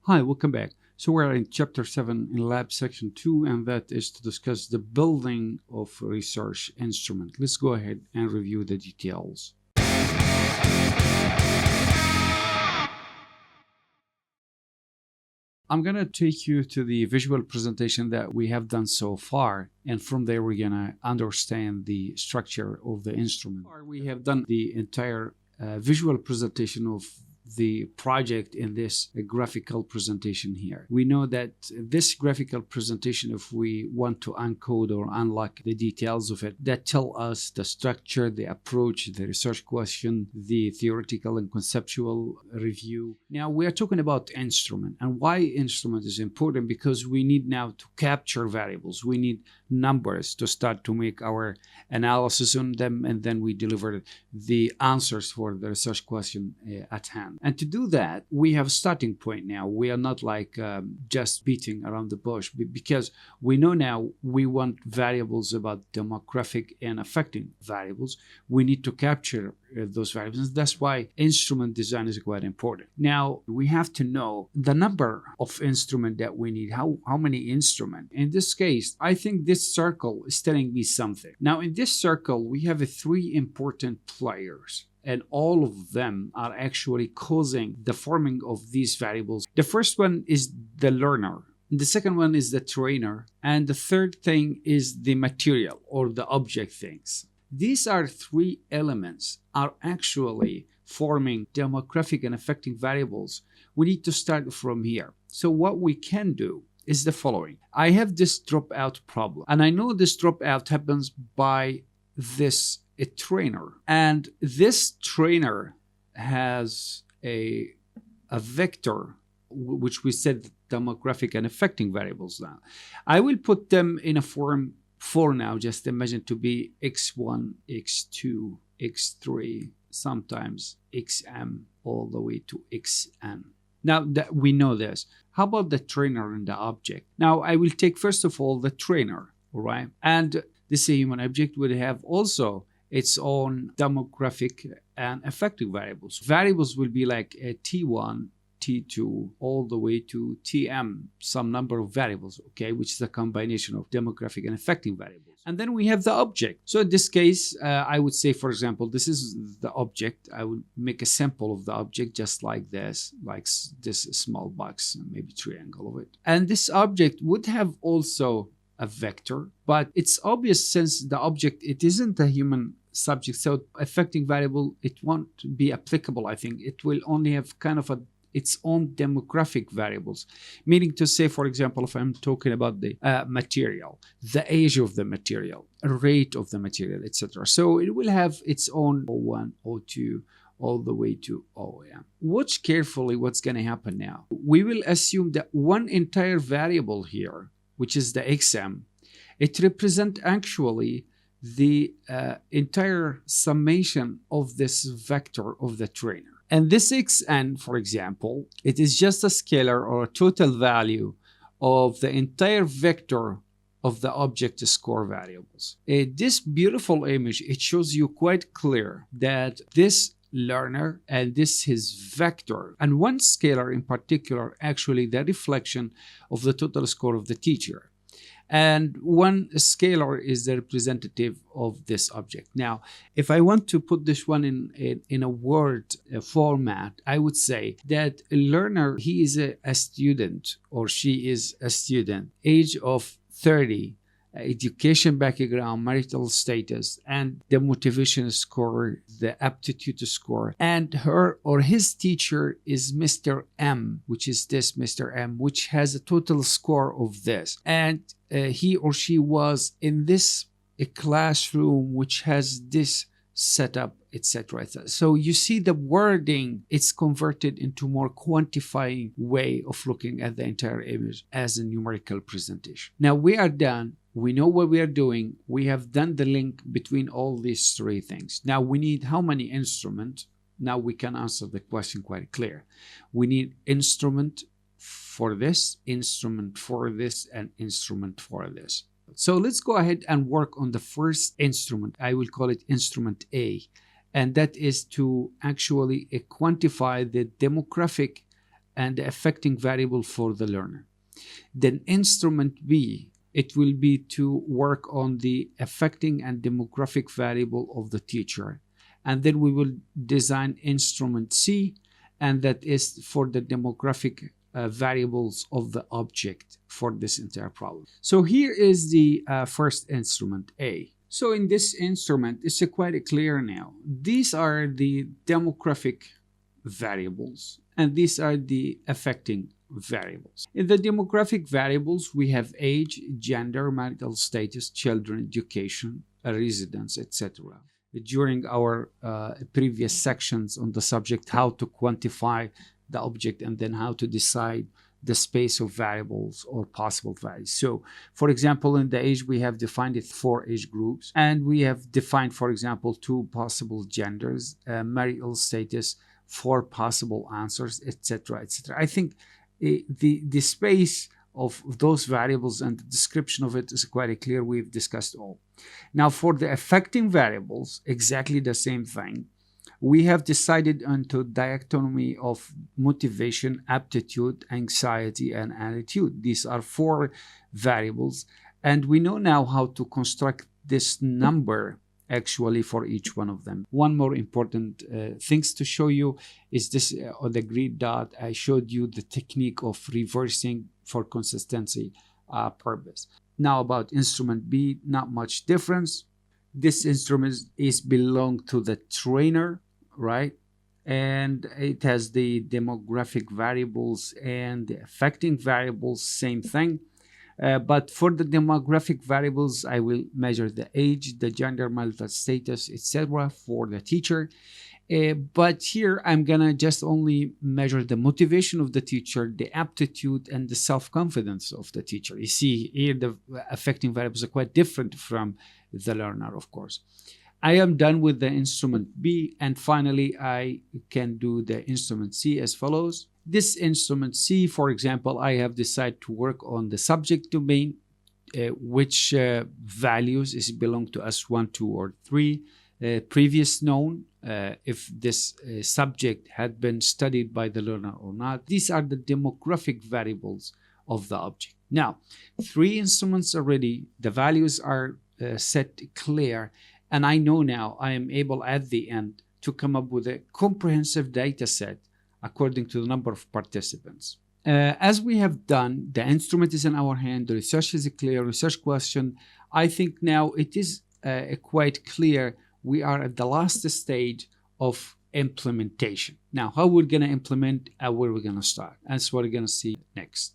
Hi, welcome back. So we're in chapter 7 in lab section 2, and that is to discuss the building of a research instrument. Let's go ahead and review the details. I'm going to take you to the visual presentation that we have done so far, and from there we're going to understand the structure of the instrument. We have done the entire visual presentation of the project in this graphical presentation here. We know that this graphical presentation, if we want to encode or unlock the details of it, that tell us the structure, the approach, the research question, the theoretical and conceptual review. Now we are talking about instrument, and why instrument is important, because we need now to capture variables. We need numbers to start to make our analysis on them, and then we deliver the answers for the research question at hand. And to do that, we have a starting point now. We are not like just beating around the bush, because we know now we want variables about demographic and affecting variables. We need to capture those variables. That's why instrument design is quite important. Now, we have to know the number of instrument that we need, how many instrument. In this case, I think this circle is telling me something. Now, in this circle, we have three important players, and all of them are actually causing the forming of these variables. The first one is the learner. The second one is the trainer. And the third thing is the material or the object things. These are three elements are actually forming demographic and affecting variables. We need to start from here. So what we can do is the following. I have this dropout problem, and I know this dropout happens by this trainer, and this trainer has a vector, which we said demographic and affecting variables. Now I will put them in a form for now, just imagine to be x1, x2, x3, sometimes xm, all the way to xn. Now that we know this, how about the trainer and the object? Now I will take first of all the trainer, all right? And this human object would have also its own demographic and affecting variables. Variables will be like a T1, T2, all the way to Tm, some number of variables, okay, which is a combination of demographic and affecting variables. And then we have the object. So in this case, I would say, for example, this is the object. I would make a sample of the object just like this small box, maybe triangle of it. And this object would have also a vector, but it's obvious since the object, it isn't a human subject, so affecting variable, it won't be applicable. I think it will only have kind of its own demographic variables, meaning to say, for example, if I'm talking about the material, the age of the material, rate of the material, etc. So it will have its own O1, O2, all the way to OM. Watch carefully what's going to happen now. We will assume that one entire variable here, which is the xm, it represents actually the entire summation of this vector of the trainer. And this xn, for example, it is just a scalar or a total value of the entire vector of the object score variables. This beautiful image, it shows you quite clear that this learner and this his vector, and one scalar in particular, actually the reflection of the total score of the teacher. And one scalar is the representative of this object. Now, if I want to put this one in a word format, I would say that a learner, he is a student, or she is a student, age of 30, education background, marital status, and the motivation score, the aptitude score. And her or his teacher is Mr. M, which is this Mr. M, which has a total score of this. And he or she was in this classroom, which has this setup, etc. So you see the wording, it's converted into more quantifying way of looking at the entire image as a numerical presentation. Now we are done. We know what we are doing. We have done the link between all these three things. Now we need how many instruments? Now we can answer the question quite clear. We need instrument for this, instrument for this, and instrument for this. So let's go ahead and work on the first instrument. I will call it instrument A. And that is to actually quantify the demographic and the affecting variable for the learner. Then instrument B, it will be to work on the affecting and demographic variable of the teacher. And then we will design instrument C, and that is for the demographic variables of the object for this entire problem. So here is the first instrument, A. So in this instrument, it's quite clear now. These are the demographic variables, and these are the affecting variables. In the demographic variables, we have age, gender, marital status, children, education, residence, etc. During our previous sections on the subject, how to quantify the object and then how to decide the space of variables or possible values. So, for example, in the age, we have defined it 4 age groups, and we have defined, for example, 2 possible genders, marital status, 4 possible answers, etc., etc. I think the space of those variables and the description of it is quite clear. We've discussed all. Now, for the affecting variables, exactly the same thing. We have decided onto dichotomy of motivation, aptitude, anxiety, and attitude. These are 4 variables, and we know now how to construct this number actually for each one of them. One more important things to show you is this on the green dot. I showed you the technique of reversing for consistency purpose. Now about instrument B, not much difference. This instrument is belong to the trainer, right? And it has the demographic variables and the affecting variables, same thing. But for the demographic variables, I will measure the age, the gender, marital status, etc. for the teacher. But here I'm gonna just only measure the motivation of the teacher, the aptitude, and the self-confidence of the teacher. You see here the affecting variables are quite different from the learner, of course. I am done with the instrument B, and finally I can do the instrument C as follows. This instrument C, for example, I have decided to work on the subject domain, which values is belong to S1, 2, or 3. Previous known, if this subject had been studied by the learner or not. These are the demographic variables of the object. Now, 3 instruments already, the values are set clear, and I know now I am able at the end to come up with a comprehensive data set according to the number of participants. As we have done, the instrument is in our hand, the research is a clear research question. I think now it is quite clear we are at the last stage of implementation. Now, how we're going to implement, where we're going to start. That's what we're going to see next.